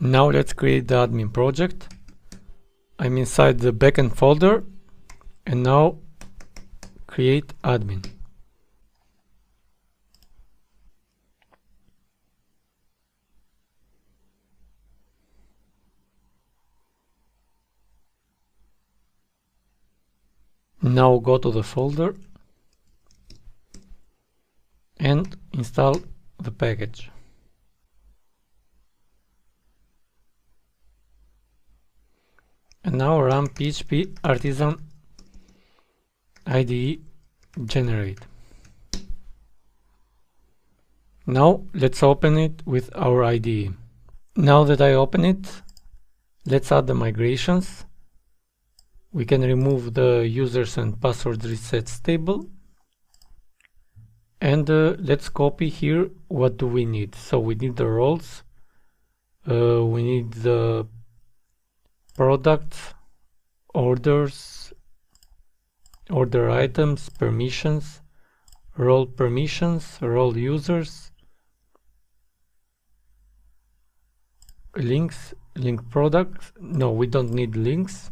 Now let's create the admin project. I'm inside the backend folder, and now create admin. Now go to the folder and install the package. And now run PHP artisan IDE generate. Now let's open it with our IDE. Now that I open it, let's add the migrations. We can remove the users and password resets table. And let's copy here what do we need. So we need the roles, we need the products, orders, order items, permissions, role users, links, link products. No, we don't need links.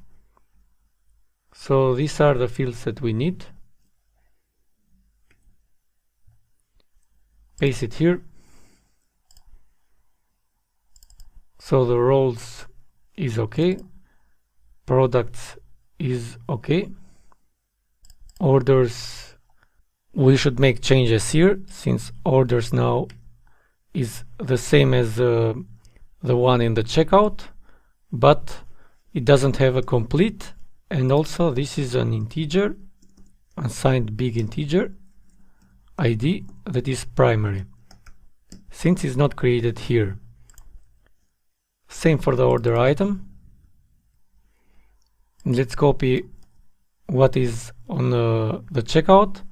So these are the fields that we need. Paste it here. So the roles is okay, products is okay, orders, we should make changes here since orders now is the same as the one in the checkout, but it doesn't have a complete, and also this is an integer, unsigned big integer ID that is primary, since it's not created here. Same for the order item. Let's copy what is on the checkout,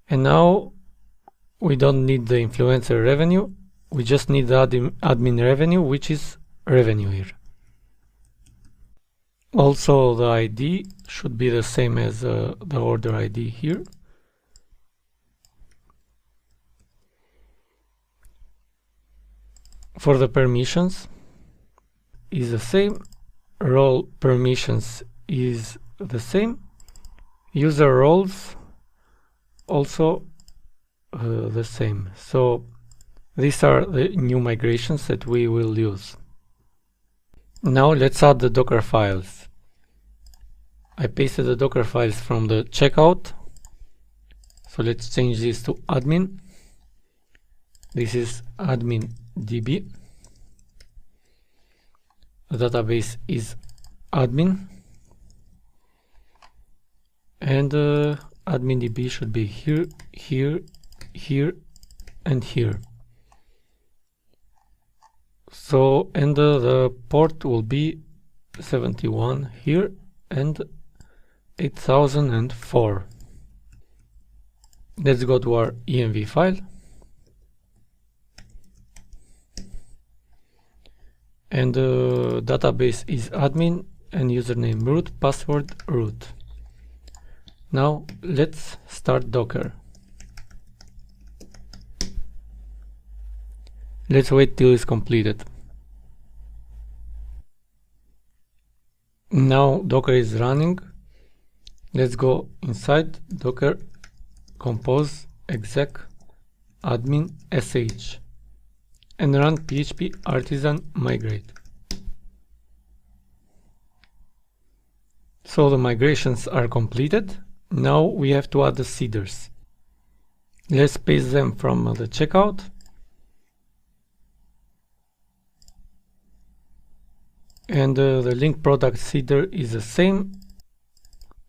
and now we don't need the influencer revenue, we just need the admin revenue, which is revenue here. Also the ID should be the same as the order ID here. For the permissions is the same, role permissions is the same, user roles also the same. So these are the new migrations that we will use. Now let's add the Docker files. I pasted the Docker files from the checkout, so let's change this to admin. This is admin DB. The database is admin, and admin DB should be here, here, here, and here. So, and the port will be 71 here and 8004. Let's go to our env file. And the database is admin and username root, password root. Now let's start Docker. Let's wait till it's completed. Now Docker is running. Let's go inside Docker compose exec admin sh and run php artisan migrate. So the migrations are completed. Now we have to add the seeders. Let's paste them from the checkout. And the link product seeder is the same.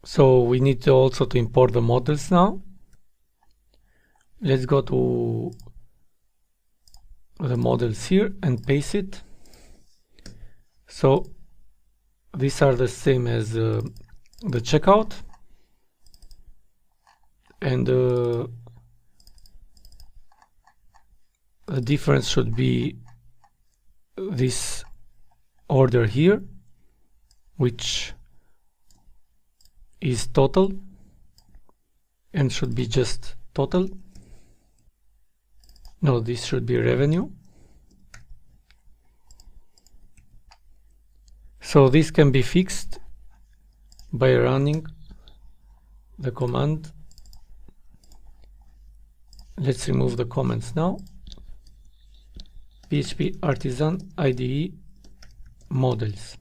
So we need to also to import the models now. Let's go to the models here and paste it. So these are the same as the checkout, and the difference should be this order here, which is total and should be just total. No, this should be revenue. So this can be fixed by running the command. Let's remove the comments now. PHP artisan IDE models.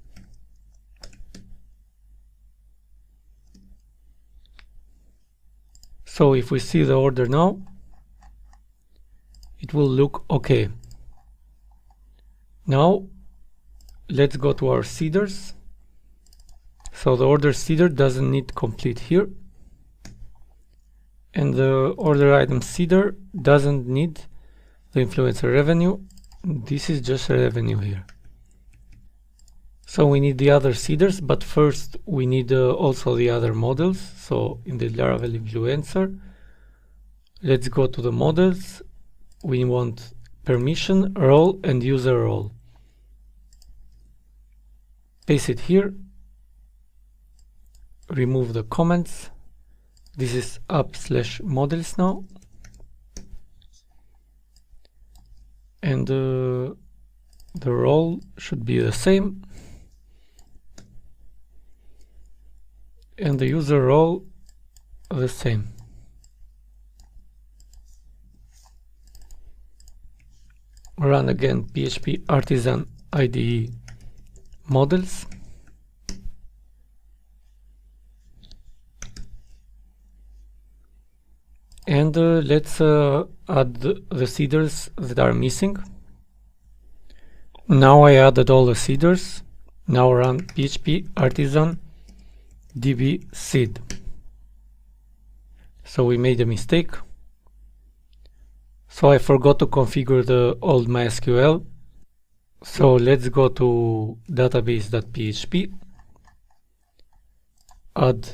So if we see the order now, it will look okay. Now let's go to our seeders. So the order seeder doesn't need complete here, and the order item seeder doesn't need the influencer revenue. This is just revenue here. So we need the other seeders, but first we need also the other models. So in the Laravel influencer, let's go to the models. We want permission, role, and user role. Paste it here. Remove the comments. This is app/models now. And the role should be the same. And the user role the same. Run again PHP artisan IDE models. And let's add the seeders that are missing. Now I added all the seeders. Now run PHP artisan db seed. So we made a mistake. So I forgot to configure the old MySQL. So let's go to database.php, add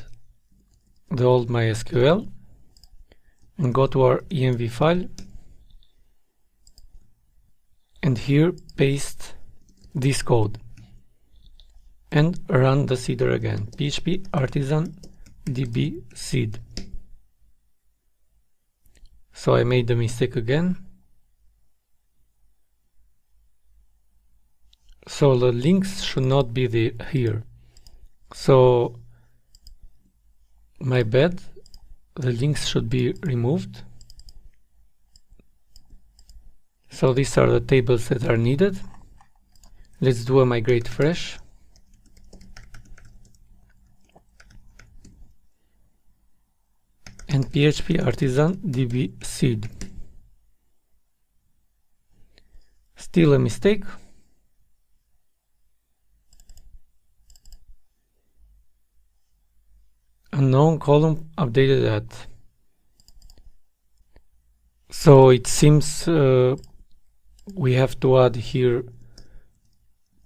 the old MySQL, and go to our env file, and here paste this code and run the seeder again, PHP artisan db seed. So I made the mistake again. So the links should not be here. So my bad, the links should be removed. So these are the tables that are needed. Let's do a migrate fresh. And PHP artisan db seed. Still a mistake. Unknown column updated at. So it seems we have to add here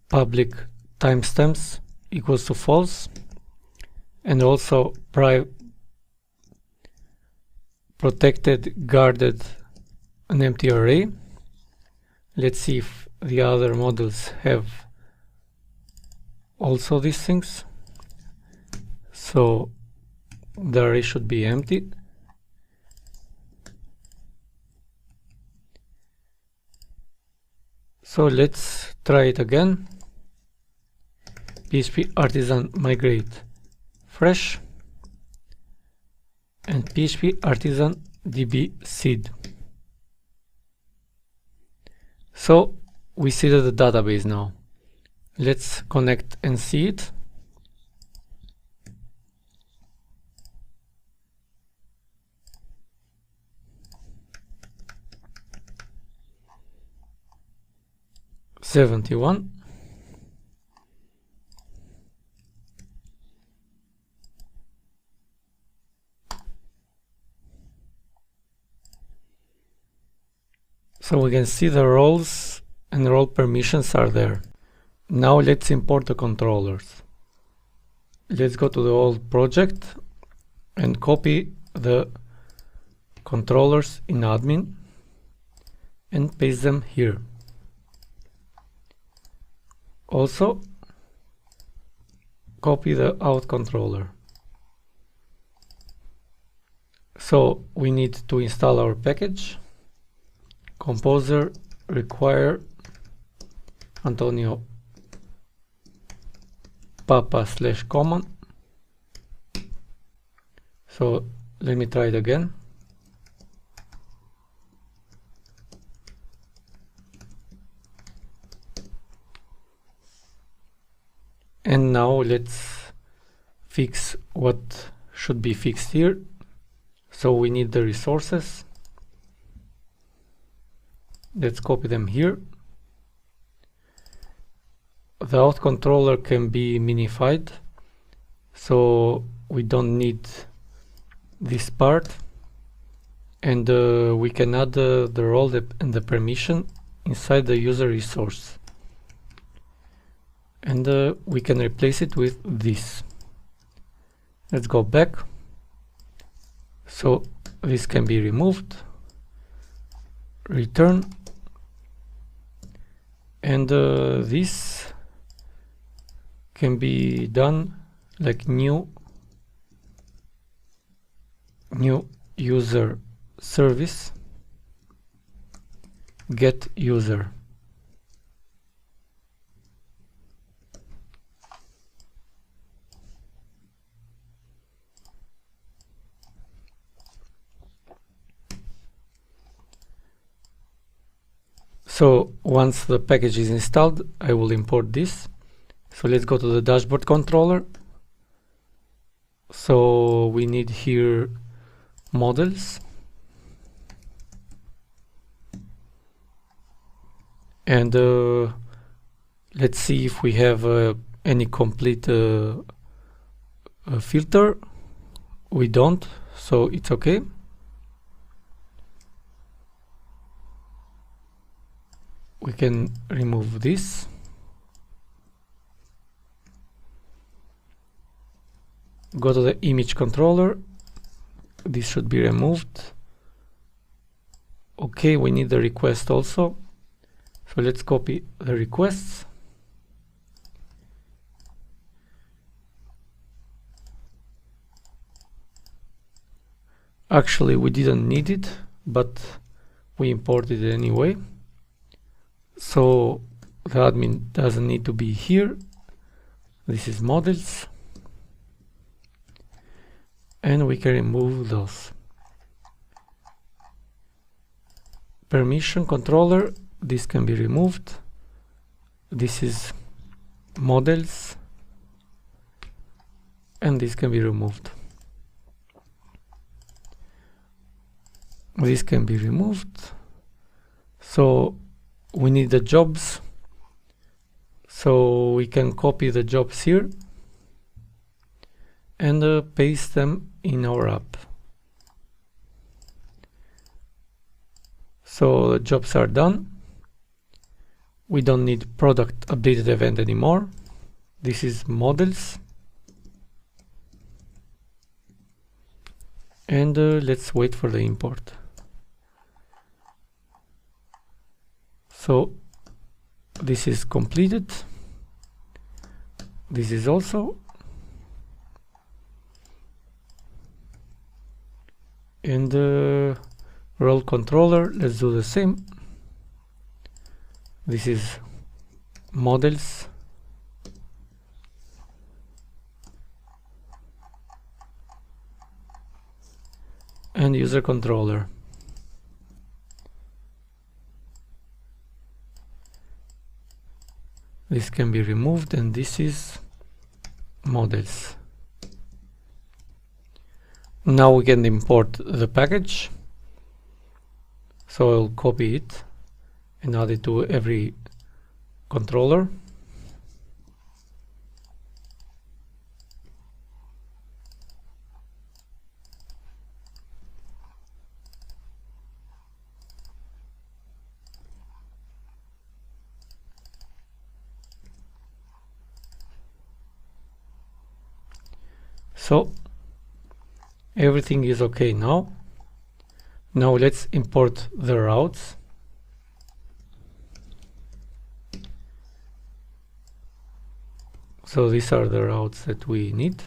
public timestamps equals to false, and also protected guarded an empty array. Let's see if the other models have also these things. So the array should be empty. So let's try it again. PHP artisan migrate fresh and PHP artisan db seed. So we see the database now. Let's connect and see it. '71. So we can see the roles and role permissions are there. Now let's import the controllers. Let's go to the old project and copy the controllers in admin and paste them here. Also copy the out controller. So we need to install our package. Composer require Antonio papa/common. So let me try it again. And now let's fix what should be fixed here. So we need the resources. Let's copy them here. The out controller can be minified, so we don't need this part. And we can add the role and the permission inside the user resource. And we can replace it with this. Let's go back. So this can be removed. Return. And this can be done like new user service get user. So once the package is installed, I will import this. So let's go to the dashboard controller. So we need here models. And let's see if we have any complete filter. We don't, so it's okay. We can remove this. Go to the image controller. This should be removed. Okay, we need the request also. So let's copy the requests. Actually, we didn't need it, but we imported it anyway. So the admin doesn't need to be here. This is models. And we can remove those. Permission controller, this can be removed. This is models. And this can be removed. This can be removed. So we need the jobs. So we can copy the jobs here and paste them in our app. So the jobs are done. We don't need product updated event anymore. This is models. And let's wait for the import. So this is completed. This is also. And the role controller, let's do the same. This is models. And user controller. This can be removed, and this is models. Now we can import the package. So I'll copy it and add it to every controller. So everything is okay now. Now let's import the routes. So these are the routes that we need.